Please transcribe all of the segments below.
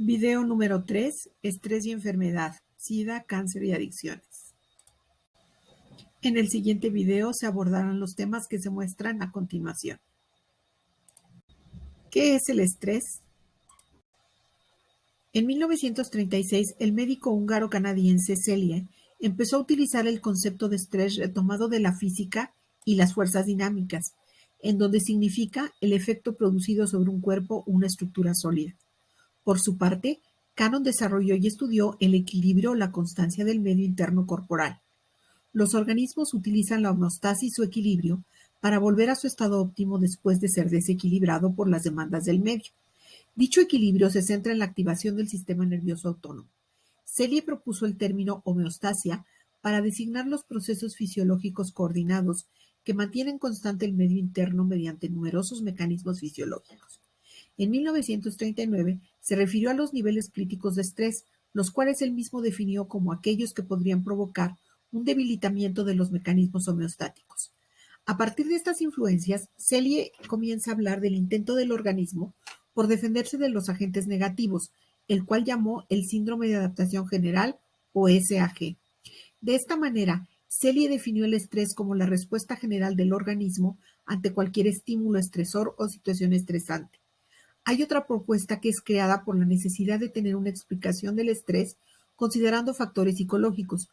Video número 3. Estrés y enfermedad, SIDA, cáncer y adicciones. En el siguiente video se abordarán los temas que se muestran a continuación. ¿Qué es el estrés? En 1936, el médico húngaro-canadiense Selye empezó a utilizar el concepto de estrés retomado de la física y las fuerzas dinámicas, en donde significa el efecto producido sobre un cuerpo o una estructura sólida. Por su parte, Cannon desarrolló y estudió el equilibrio o la constancia del medio interno corporal. Los organismos utilizan la homeostasis o equilibrio para volver a su estado óptimo después de ser desequilibrado por las demandas del medio. Dicho equilibrio se centra en la activación del sistema nervioso autónomo. Selye propuso el término homeostasia para designar los procesos fisiológicos coordinados que mantienen constante el medio interno mediante numerosos mecanismos fisiológicos. En 1939 se refirió a los niveles críticos de estrés, los cuales él mismo definió como aquellos que podrían provocar un debilitamiento de los mecanismos homeostáticos. A partir de estas influencias, Selye comienza a hablar del intento del organismo por defenderse de los agentes negativos, el cual llamó el síndrome de adaptación general o SAG. De esta manera, Selye definió el estrés como la respuesta general del organismo ante cualquier estímulo estresor o situación estresante. Hay otra propuesta que es creada por la necesidad de tener una explicación del estrés considerando factores psicológicos,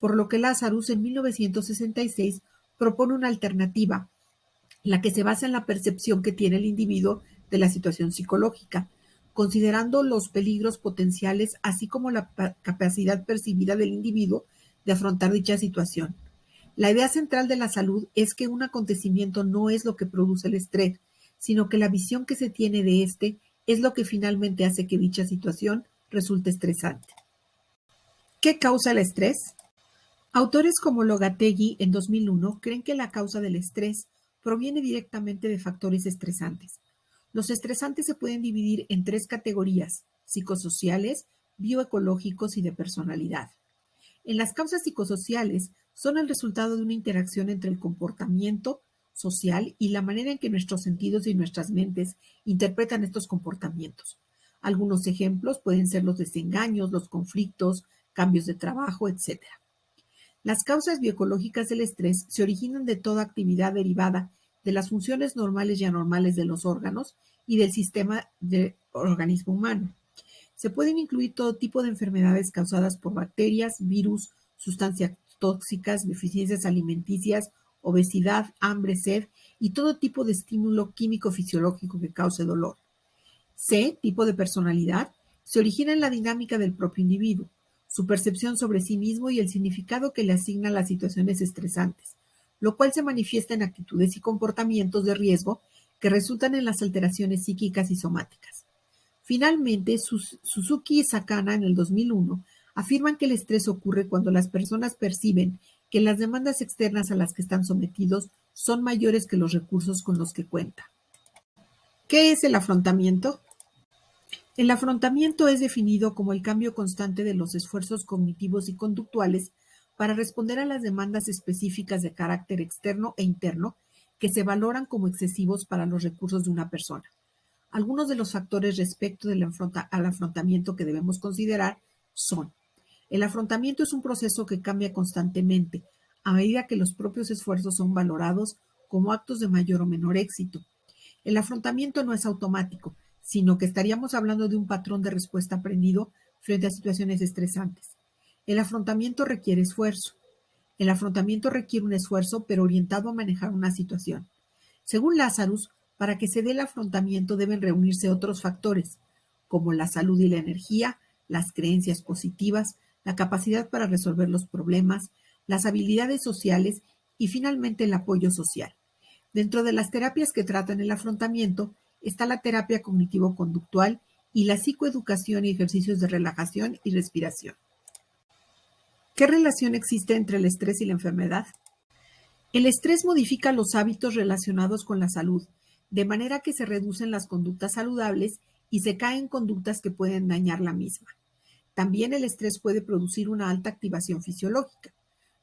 por lo que Lazarus en 1966 propone una alternativa, la que se basa en la percepción que tiene el individuo de la situación psicológica, considerando los peligros potenciales así como la capacidad percibida del individuo de afrontar dicha situación. La idea central de la salud es que un acontecimiento no es lo que produce el estrés, sino que la visión que se tiene de este es lo que finalmente hace que dicha situación resulte estresante. ¿Qué causa el estrés? Autores como Logategui en 2001 creen que la causa del estrés proviene directamente de factores estresantes. Los estresantes se pueden dividir en tres categorías: psicosociales, bioecológicos y de personalidad. En las causas psicosociales son el resultado de una interacción entre el comportamiento social y la manera en que nuestros sentidos y nuestras mentes interpretan estos comportamientos. Algunos ejemplos pueden ser los desengaños, los conflictos, cambios de trabajo, etc. Las causas bioecológicas del estrés se originan de toda actividad derivada de las funciones normales y anormales de los órganos y del sistema del organismo humano. Se pueden incluir todo tipo de enfermedades causadas por bacterias, virus, sustancias tóxicas, deficiencias alimenticias, obesidad, hambre, sed y todo tipo de estímulo químico fisiológico que cause dolor. C, tipo de personalidad, se origina en la dinámica del propio individuo, su percepción sobre sí mismo y el significado que le asigna a las situaciones estresantes, lo cual se manifiesta en actitudes y comportamientos de riesgo que resultan en las alteraciones psíquicas y somáticas. Finalmente, Suzuki y Sakana en el 2001 afirman que el estrés ocurre cuando las personas perciben que las demandas externas a las que están sometidos son mayores que los recursos con los que cuentan. ¿Qué es el afrontamiento? El afrontamiento es definido como el cambio constante de los esfuerzos cognitivos y conductuales para responder a las demandas específicas de carácter externo e interno que se valoran como excesivos para los recursos de una persona. Algunos de los factores respecto al afrontamiento que debemos considerar son: el afrontamiento es un proceso que cambia constantemente a medida que los propios esfuerzos son valorados como actos de mayor o menor éxito. El afrontamiento no es automático, sino que estaríamos hablando de un patrón de respuesta aprendido frente a situaciones estresantes. El afrontamiento requiere esfuerzo. El afrontamiento requiere un esfuerzo, pero orientado a manejar una situación. Según Lazarus, para que se dé el afrontamiento deben reunirse otros factores, como la salud y la energía, las creencias positivas, la capacidad para resolver los problemas, las habilidades sociales y finalmente el apoyo social. Dentro de las terapias que tratan el afrontamiento está la terapia cognitivo-conductual y la psicoeducación y ejercicios de relajación y respiración. ¿Qué relación existe entre el estrés y la enfermedad? El estrés modifica los hábitos relacionados con la salud, de manera que se reducen las conductas saludables y se caen conductas que pueden dañar la misma. También el estrés puede producir una alta activación fisiológica,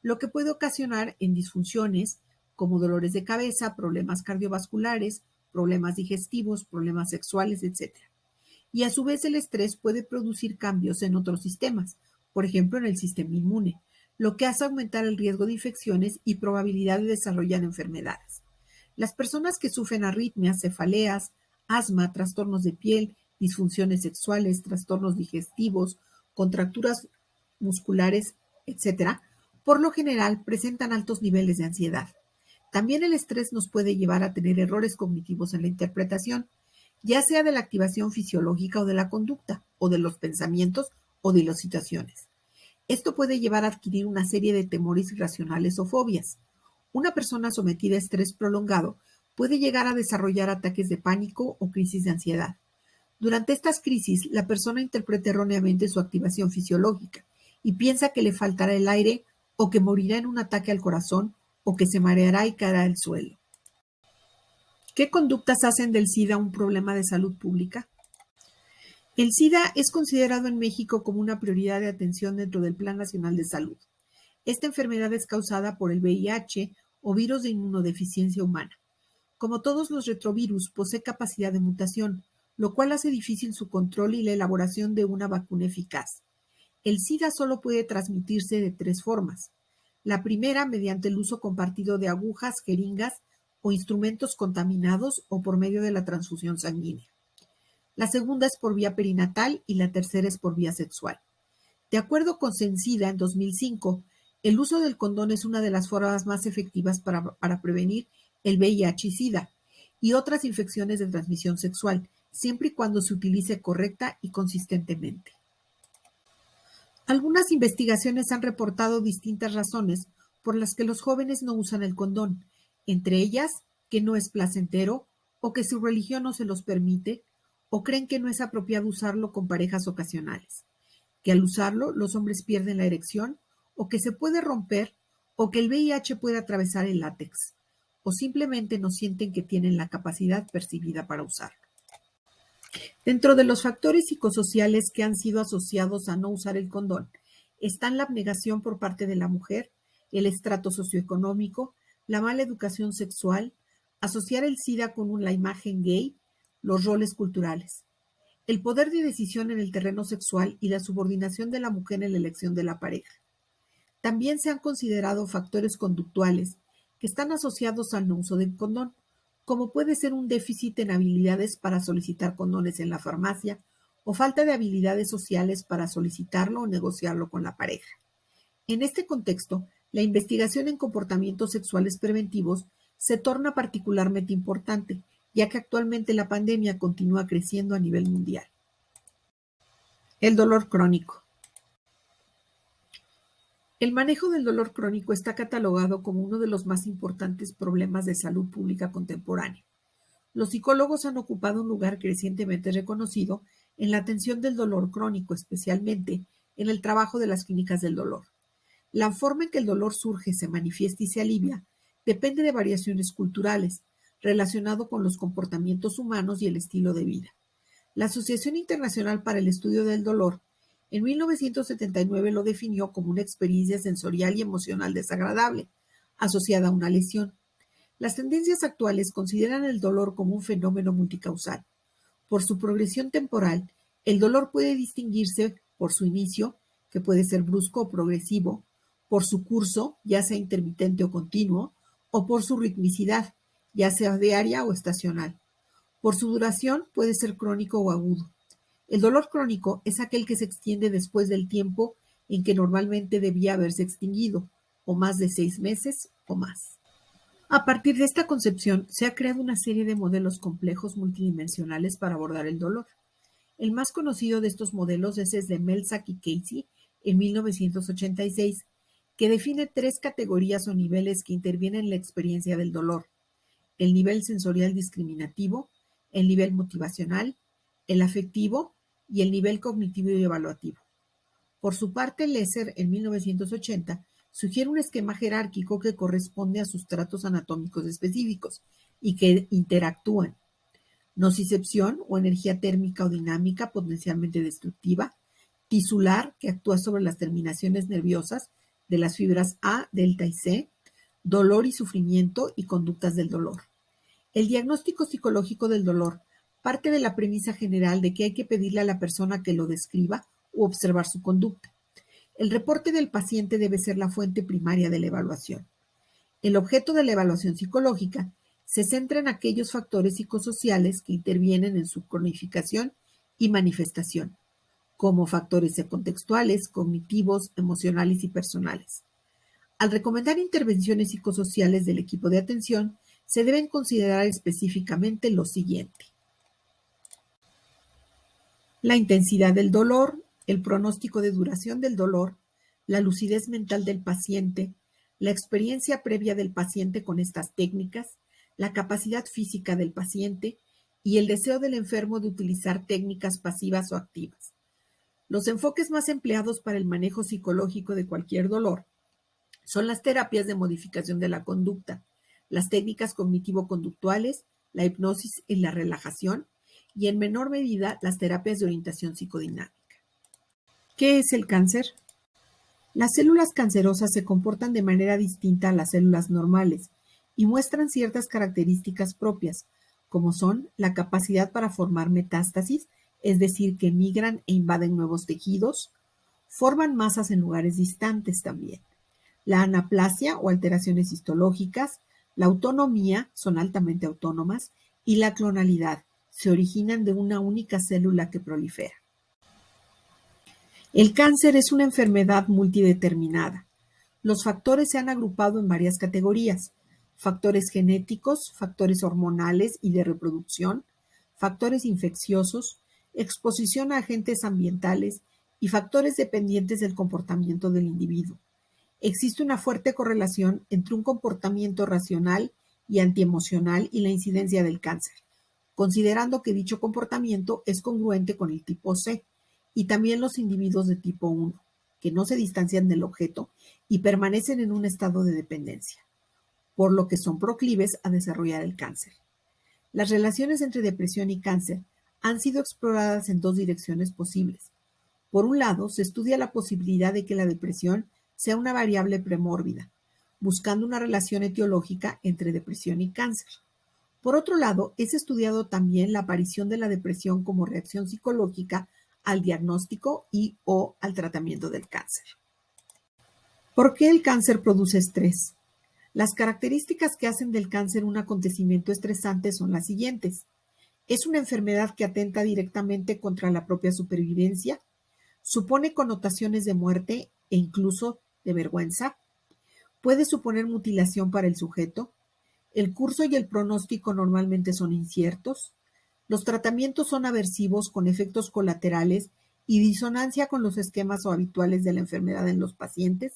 lo que puede ocasionar en disfunciones como dolores de cabeza, problemas cardiovasculares, problemas digestivos, problemas sexuales, etc. y a su vez el estrés puede producir cambios en otros sistemas, por ejemplo en el sistema inmune, lo que hace aumentar el riesgo de infecciones y probabilidad de desarrollar enfermedades. Las personas que sufren arritmias, cefaleas, asma, trastornos de piel, disfunciones sexuales, trastornos digestivos, contracturas musculares, etcétera, por lo general presentan altos niveles de ansiedad. También el estrés nos puede llevar a tener errores cognitivos en la interpretación, ya sea de la activación fisiológica o de la conducta, o de los pensamientos o de las situaciones. Esto puede llevar a adquirir una serie de temores irracionales o fobias. Una persona sometida a estrés prolongado puede llegar a desarrollar ataques de pánico o crisis de ansiedad. Durante estas crisis, la persona interpreta erróneamente su activación fisiológica y piensa que le faltará el aire o que morirá en un ataque al corazón o que se mareará y caerá al suelo. ¿Qué conductas hacen del SIDA un problema de salud pública? El SIDA es considerado en México como una prioridad de atención dentro del Plan Nacional de Salud. Esta enfermedad es causada por el VIH o virus de inmunodeficiencia humana. Como todos los retrovirus, posee capacidad de mutación, lo cual hace difícil su control y la elaboración de una vacuna eficaz. El SIDA solo puede transmitirse de 3 formas. La primera, mediante el uso compartido de agujas, jeringas o instrumentos contaminados o por medio de la transfusión sanguínea. La segunda es por vía perinatal y la tercera es por vía sexual. De acuerdo con Censida en 2005, el uso del condón es una de las formas más efectivas para prevenir el VIH y SIDA y otras infecciones de transmisión sexual, siempre y cuando se utilice correcta y consistentemente. Algunas investigaciones han reportado distintas razones por las que los jóvenes no usan el condón, entre ellas que no es placentero o que su religión no se los permite o creen que no es apropiado usarlo con parejas ocasionales, que al usarlo los hombres pierden la erección o que se puede romper o que el VIH puede atravesar el látex o simplemente no sienten que tienen la capacidad percibida para usarlo. Dentro de los factores psicosociales que han sido asociados a no usar el condón están la abnegación por parte de la mujer, el estrato socioeconómico, la mala educación sexual, asociar el SIDA con la imagen gay, los roles culturales, el poder de decisión en el terreno sexual y la subordinación de la mujer en la elección de la pareja. También se han considerado factores conductuales que están asociados al no uso del condón, como puede ser un déficit en habilidades para solicitar condones en la farmacia o falta de habilidades sociales para solicitarlo o negociarlo con la pareja. En este contexto, la investigación en comportamientos sexuales preventivos se torna particularmente importante, ya que actualmente la pandemia continúa creciendo a nivel mundial. El dolor crónico. El manejo del dolor crónico está catalogado como uno de los más importantes problemas de salud pública contemporánea. Los psicólogos han ocupado un lugar crecientemente reconocido en la atención del dolor crónico, especialmente en el trabajo de las clínicas del dolor. La forma en que el dolor surge, se manifiesta y se alivia depende de variaciones culturales, relacionado con los comportamientos humanos y el estilo de vida. La Asociación Internacional para el Estudio del Dolor en 1979 lo definió como una experiencia sensorial y emocional desagradable, asociada a una lesión. Las tendencias actuales consideran el dolor como un fenómeno multicausal. Por su progresión temporal, el dolor puede distinguirse por su inicio, que puede ser brusco o progresivo, por su curso, ya sea intermitente o continuo, o por su ritmicidad, ya sea diaria o estacional. Por su duración, puede ser crónico o agudo. El dolor crónico es aquel que se extiende después del tiempo en que normalmente debía haberse extinguido, o más de 6 meses o más. A partir de esta concepción, se ha creado una serie de modelos complejos multidimensionales para abordar el dolor. El más conocido de estos modelos es el de Melzack y Casey en 1986, que define 3 categorías o niveles que intervienen en la experiencia del dolor: el nivel sensorial discriminativo, el nivel motivacional, el afectivo y el nivel cognitivo y evaluativo. Por su parte, Lesser, en 1980, sugiere un esquema jerárquico que corresponde a sustratos anatómicos específicos y que interactúan: nocicepción o energía térmica o dinámica potencialmente destructiva, tisular, que actúa sobre las terminaciones nerviosas de las fibras A, delta y C, dolor y sufrimiento y conductas del dolor. El diagnóstico psicológico del dolor parte de la premisa general de que hay que pedirle a la persona que lo describa u observar su conducta. El reporte del paciente debe ser la fuente primaria de la evaluación. El objeto de la evaluación psicológica se centra en aquellos factores psicosociales que intervienen en su cronificación y manifestación, como factores contextuales, cognitivos, emocionales y personales. Al recomendar intervenciones psicosociales del equipo de atención, se deben considerar específicamente lo siguiente: la intensidad del dolor, el pronóstico de duración del dolor, la lucidez mental del paciente, la experiencia previa del paciente con estas técnicas, la capacidad física del paciente y el deseo del enfermo de utilizar técnicas pasivas o activas. Los enfoques más empleados para el manejo psicológico de cualquier dolor son las terapias de modificación de la conducta, las técnicas cognitivo-conductuales, la hipnosis y la relajación, y en menor medida las terapias de orientación psicodinámica. ¿Qué es el cáncer? Las células cancerosas se comportan de manera distinta a las células normales y muestran ciertas características propias, como son la capacidad para formar metástasis, es decir, que migran e invaden nuevos tejidos, forman masas en lugares distantes también. La anaplasia o alteraciones histológicas, la autonomía, son altamente autónomas, y la clonalidad, se originan de una única célula que prolifera. El cáncer es una enfermedad multideterminada. Los factores se han agrupado en varias categorías: factores genéticos, factores hormonales y de reproducción, factores infecciosos, exposición a agentes ambientales y factores dependientes del comportamiento del individuo. Existe una fuerte correlación entre un comportamiento racional y antiemocional y la incidencia del cáncer, considerando que dicho comportamiento es congruente con el tipo C, y también los individuos de tipo 1, que no se distancian del objeto y permanecen en un estado de dependencia, por lo que son proclives a desarrollar el cáncer. Las relaciones entre depresión y cáncer han sido exploradas en dos direcciones posibles. Por un lado, se estudia la posibilidad de que la depresión sea una variable premórbida, buscando una relación etiológica entre depresión y cáncer. Por otro lado, es estudiado también la aparición de la depresión como reacción psicológica al diagnóstico y o al tratamiento del cáncer. ¿Por qué el cáncer produce estrés? Las características que hacen del cáncer un acontecimiento estresante son las siguientes: es una enfermedad que atenta directamente contra la propia supervivencia, supone connotaciones de muerte e incluso de vergüenza, puede suponer mutilación para el sujeto, el curso y el pronóstico normalmente son inciertos, los tratamientos son aversivos con efectos colaterales y disonancia con los esquemas o habituales de la enfermedad en los pacientes,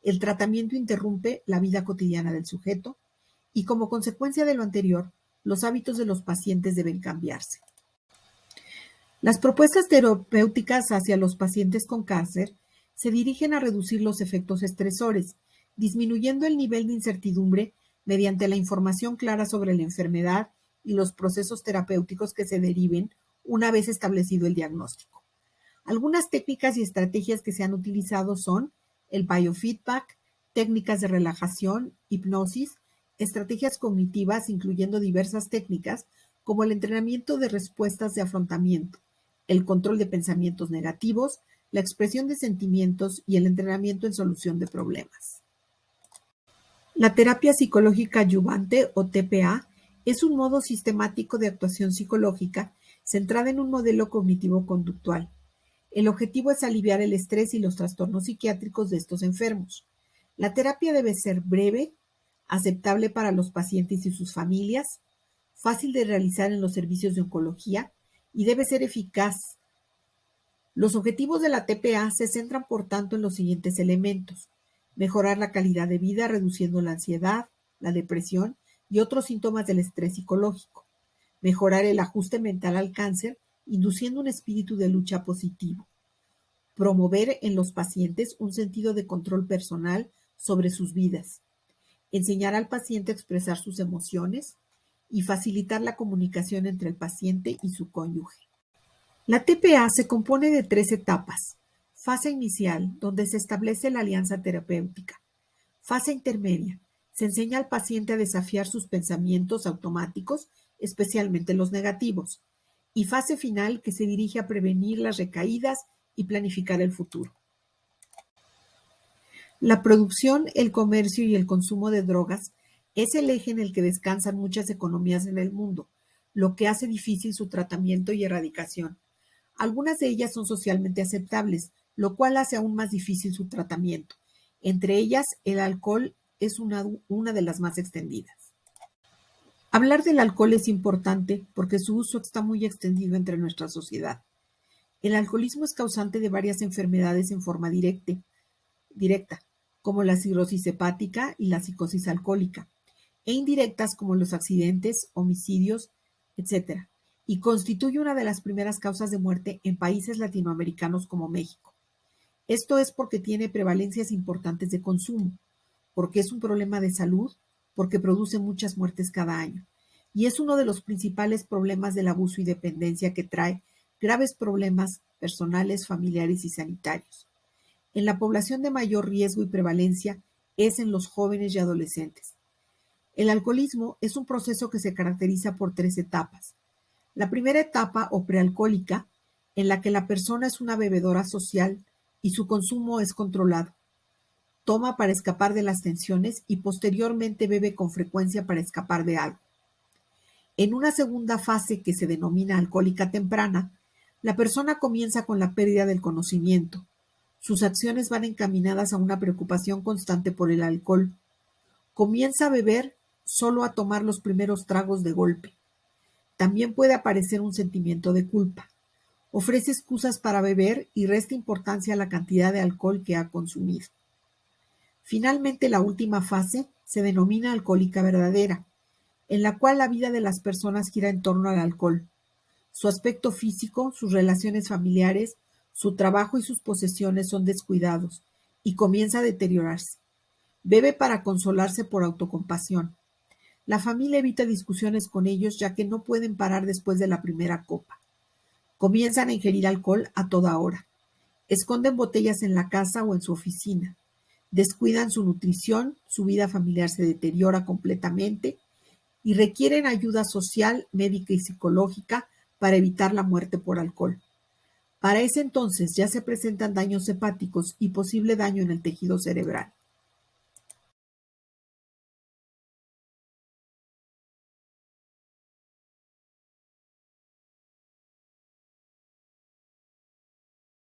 el tratamiento interrumpe la vida cotidiana del sujeto y, como consecuencia de lo anterior, los hábitos de los pacientes deben cambiarse. Las propuestas terapéuticas hacia los pacientes con cáncer se dirigen a reducir los efectos estresores, disminuyendo el nivel de incertidumbre mediante la información clara sobre la enfermedad y los procesos terapéuticos que se deriven una vez establecido el diagnóstico. Algunas técnicas y estrategias que se han utilizado son el biofeedback, técnicas de relajación, hipnosis, estrategias cognitivas, incluyendo diversas técnicas como el entrenamiento de respuestas de afrontamiento, el control de pensamientos negativos, la expresión de sentimientos y el entrenamiento en solución de problemas. La terapia psicológica adyuvante o TPA es un modo sistemático de actuación psicológica centrada en un modelo cognitivo-conductual. El objetivo es aliviar el estrés y los trastornos psiquiátricos de estos enfermos. La terapia debe ser breve, aceptable para los pacientes y sus familias, fácil de realizar en los servicios de oncología y debe ser eficaz. Los objetivos de la TPA se centran, por tanto, en los siguientes elementos: mejorar la calidad de vida reduciendo la ansiedad, la depresión y otros síntomas del estrés psicológico; mejorar el ajuste mental al cáncer, induciendo un espíritu de lucha positivo; promover en los pacientes un sentido de control personal sobre sus vidas; enseñar al paciente a expresar sus emociones y facilitar la comunicación entre el paciente y su cónyuge. La TPA se compone de 3 etapas: fase inicial, donde se establece la alianza terapéutica; fase intermedia, se enseña al paciente a desafiar sus pensamientos automáticos, especialmente los negativos; y fase final que se dirige a prevenir las recaídas y planificar el futuro. La producción, el comercio y el consumo de drogas es el eje en el que descansan muchas economías en el mundo, lo que hace difícil su tratamiento y erradicación. Algunas de ellas son socialmente aceptables, lo cual hace aún más difícil su tratamiento. Entre ellas, el alcohol es una de las más extendidas. Hablar del alcohol es importante porque su uso está muy extendido entre nuestra sociedad. El alcoholismo es causante de varias enfermedades en forma directa, como la cirrosis hepática y la psicosis alcohólica, e indirectas como los accidentes, homicidios, etc., y constituye una de las primeras causas de muerte en países latinoamericanos como México. Esto es porque tiene prevalencias importantes de consumo, porque es un problema de salud, porque produce muchas muertes cada año, y es uno de los principales problemas del abuso y dependencia que trae graves problemas personales, familiares y sanitarios. En la población de mayor riesgo y prevalencia es en los jóvenes y adolescentes. El alcoholismo es un proceso que se caracteriza por 3 etapas. La primera etapa o prealcohólica, en la que la persona es una bebedora social y su consumo es controlado. Toma para escapar de las tensiones y posteriormente bebe con frecuencia para escapar de algo. En una segunda fase que se denomina alcohólica temprana, la persona comienza con la pérdida del conocimiento. Sus acciones van encaminadas a una preocupación constante por el alcohol. Comienza a beber solo a tomar los primeros tragos de golpe. También puede aparecer un sentimiento de culpa. Ofrece excusas para beber y resta importancia a la cantidad de alcohol que ha consumido. Finalmente, la última fase se denomina alcohólica verdadera, en la cual la vida de las personas gira en torno al alcohol. Su aspecto físico, sus relaciones familiares, su trabajo y sus posesiones son descuidados y comienza a deteriorarse. Bebe para consolarse por autocompasión. La familia evita discusiones con ellos ya que no pueden parar después de la primera copa. Comienzan a ingerir alcohol a toda hora. Esconden botellas en la casa o en su oficina. Descuidan su nutrición, su vida familiar se deteriora completamente y requieren ayuda social, médica y psicológica para evitar la muerte por alcohol. Para ese entonces ya se presentan daños hepáticos y posible daño en el tejido cerebral.